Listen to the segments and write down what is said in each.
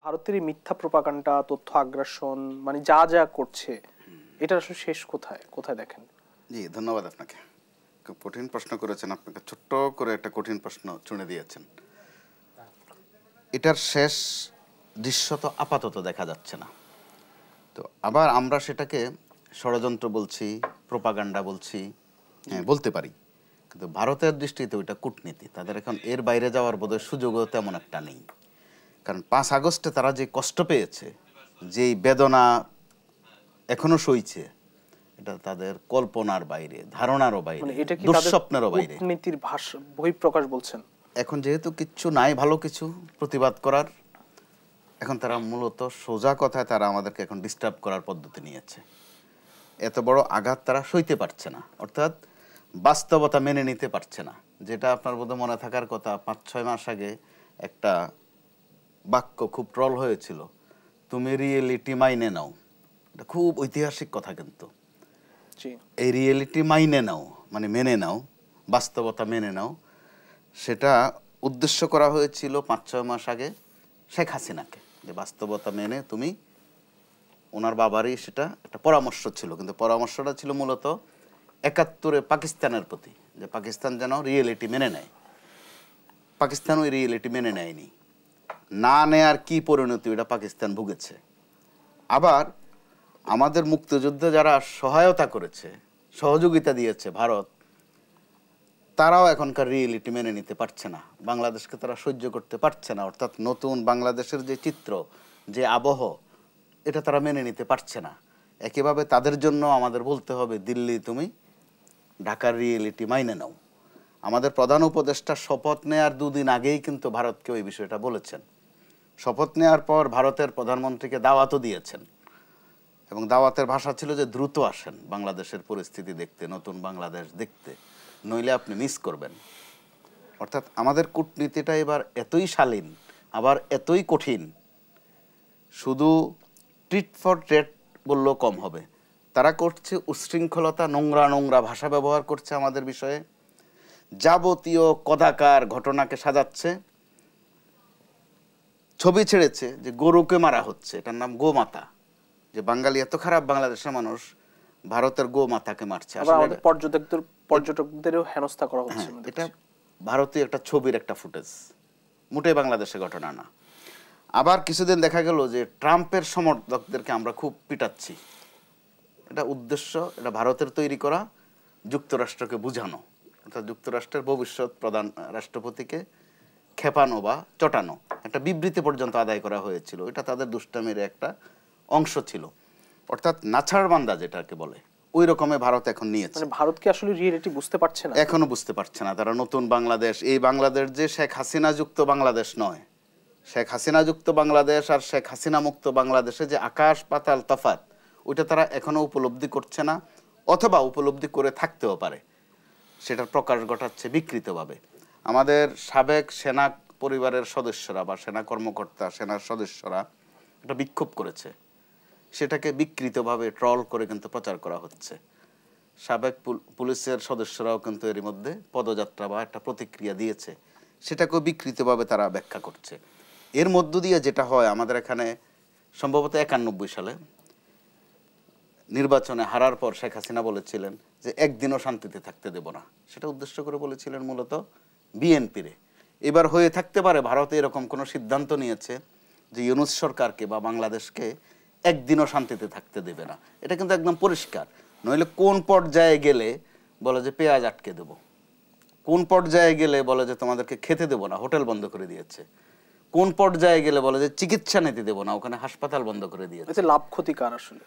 ভারতের এই মিথ্যা প্রোপাগান্ডা, তথ্য আগ্রাসন, মানে যা যা করছে, এটা আসলে শেষ কোথায় কোথায় দেখেন? জি, ধন্যবাদ আপনাকে। খুব কঠিন প্রশ্ন করেছেন। আপনাকে ছোট্ট করে একটা কঠিন প্রশ্ন ছুঁড়ে দিয়েছেন। এটার শেষ দৃশ্য তো আপাতত দেখা যাচ্ছে না। তো আবার আমরা সেটাকে ষড়যন্ত্র বলছি, প্রোপাগান্ডা বলছি, হ্যাঁ বলতে পারি, কিন্তু ভারতের দৃষ্টিতে ওইটা কূটনীতি। তাদের এখন এর বাইরে যাওয়ার বোধহয় সুযোগও তেমন একটা নেই। কারণ ৫ আগস্টে তারা যে কষ্ট পেয়েছে, যেই বেদনা এখনো সইছে, এটা তাদের কল্পনার বাইরে, ধারণারও বাইরে, মানে এটা কি তাদের দুঃস্বপ্নেরও বাইরে। কূটনীতির ভাষা বহিঃপ্রকাশ বলছেন? এখন যেহেতু কিচ্ছু নাই ভালো কিছু প্রতিবাদ করার, এখন তারা মূলত সোজা কথায় তারা আমাদেরকে এখন ডিস্টার্ব করার পদ্ধতি নিয়েছে। এত বড় আঘাত তারা সইতে পারছে না, অর্থাৎ বাস্তবতা মেনে নিতে পারছে না। যেটা আপনার বোধহয় মনে থাকার কথা, ৫-৬ মাস আগে একটা বাক্য খুব ট্রল হয়েছিল, তুমি রিয়েলিটি মাইনে নাও। এটা খুব ঐতিহাসিক কথা, কিন্তু এই রিয়েলিটি মাইনে নাও মানে মেনে নাও, বাস্তবতা মেনে নাও, সেটা উদ্দেশ্য করা হয়েছিল ৫-৬ মাস আগে শেখ হাসিনাকে, যে বাস্তবতা মেনে তুমি, ওনার বাবারই সেটা একটা পরামর্শ ছিল, কিন্তু পরামর্শটা ছিল মূলত ৭১-এ পাকিস্তানের প্রতি, যে পাকিস্তান যেন রিয়েলিটি মেনে নেয়। পাকিস্তান ওই রিয়েলিটি মেনে নেয়নি, না নেয়ার কি পরিণতি ওটা পাকিস্তান ভুগেছে। আবার আমাদের মুক্তিযুদ্ধে যারা সহায়তা করেছে, সহযোগিতা দিয়েছে ভারত, তারাও এখনকার রিয়েলিটি মেনে নিতে পারছে না, বাংলাদেশকে তারা সহ্য করতে পারছে না। অর্থাৎ নতুন বাংলাদেশের যে চিত্র, যে আবহ, এটা তারা মেনে নিতে পারছে না। একইভাবে তাদের জন্য আমাদের বলতে হবে, দিল্লি তুমি ঢাকার রিয়েলিটি মাইনে নাও। আমাদের প্রধান উপদেষ্টা শপথ নেয়ার ২ দিন আগেই কিন্তু ভারতকে ওই বিষয়টা বলেছেন। শপথ নেওয়ার পর ভারতের প্রধানমন্ত্রীকে দাওয়াতও দিয়েছেন, এবং দাওয়াতের ভাষা ছিল যে দ্রুত আসেন বাংলাদেশের পরিস্থিতি দেখতে, নতুন বাংলাদেশ দেখতে, নইলে আপনি মিস করবেন। অর্থাৎ আমাদের কূটনীতিটা এবার এতই শালীন, আবার এতই কঠিন, শুধু ট্রিট ফর ট্রেট বললেও কম হবে। তারা করছে উচ্ছৃঙ্খলতা, নোংরা নোংরা ভাষা ব্যবহার করছে আমাদের বিষয়ে, যাবতীয় কদাকার ঘটনাকে সাজাচ্ছে। ছবি ছেড়েছে যে গরুকে মারা হচ্ছে, এটার নাম গোমাতা, যে বাঙালি এত খারাপ বাংলাদেশের মানুষ ভারতের গোমাতাকে মারছে। আবার আমাদের পর্যটকদেরও হেনস্থা করা হচ্ছে। এটা ভারতীয় একটা ছবির একটা ফুটেজ, মোটেই বাংলাদেশের ঘটনা না। আবার কিছুদিন দেখা গেল যে ট্রাম্পের সমর্থকদেরকে আমরা খুব পিটাচ্ছি। এটা উদ্দেশ্য, এটা ভারতের তৈরি করা, যুক্তরাষ্ট্রকে বুঝানো, অর্থাৎ যুক্তরাষ্ট্রের ভবিষ্যৎ প্রধান রাষ্ট্রপতিকে খেপানো বা চটানো। একটা বিবৃতি পর্যন্ত আদায় করা হয়েছিল, এটা তাদের দুষ্টামির একটা অংশ ছিল। অর্থাৎ নাছাড় বান্দা যেটাকে বলে, ওই রকমের ভারত এখন নিয়েছে। মানে ভারত কি আসলে রিয়েলিটি বুঝতে পারছে না? এখনো বুঝতে পারছে না। তারা নতুন বাংলাদেশ, এই বাংলাদেশ যে শেখ হাসিনা যুক্ত বাংলাদেশ নয়, শেখ হাসিনা যুক্ত বাংলাদেশ আর শেখ হাসিনা মুক্ত বাংলাদেশে যে আকাশ পাতাল তফাৎ, ওইটা তারা এখনো উপলব্ধি করছে না, অথবা উপলব্ধি করে থাকতেও পারে। সেটার প্রকাশ ঘটাচ্ছে বিকৃতভাবে। আমাদের সাবেক সেনা পরিবারের সদস্যরা বা সেনা কর্মকর্তা, সেনার সদস্যরা একটা বিক্ষোভ করেছে, সেটাকে বিকৃতভাবে ট্রল করে কিন্তু প্রচার করা হচ্ছে। সাবেক পুলিশের সদস্যরাও কিন্তু এরই মধ্যে পদযাত্রা বা একটা প্রতিক্রিয়া দিয়েছে, সেটাকেও বিকৃতভাবে তারা ব্যাখ্যা করছে। এর মধ্য দিয়ে যেটা হয়, আমাদের এখানে সম্ভবত ৯১ সালে নির্বাচনে হারার পর শেখ হাসিনা বলেছিলেন যে একদিনও শান্তিতে থাকতে দেব না, সেটা উদ্দেশ্য করে বলেছিলেন মূলত বিএনপিরে। এবার হয়ে থাকতে পারে ভারতে এরকম কোনো সিদ্ধান্ত নিয়েছে যে ইউনূস সরকারকে বা বাংলাদেশকে একদিনও শান্তিতে থাকতে দেবে না। এটা কিন্তু একদম পরিষ্কার। নইলে কোন পর্যায়ে গেলে বলে যে পেঁয়াজ আটকে দেব, কোন পর্যায়ে গেলে বলে যে তোমাদেরকে খেতে দেবো না, হোটেল বন্ধ করে দিয়েছে, কোন পর্যায়ে গেলে বলে যে চিকিৎসা নিতে দেবো না, ওখানে হাসপাতাল বন্ধ করে দিয়েছে। লাভ ক্ষতিকার আসলে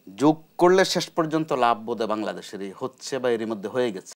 যোগ করলে শেষ পর্যন্ত লাভ বোধহয় বাংলাদেশেরই হচ্ছে বা এরই মধ্যে হয়ে গেছে।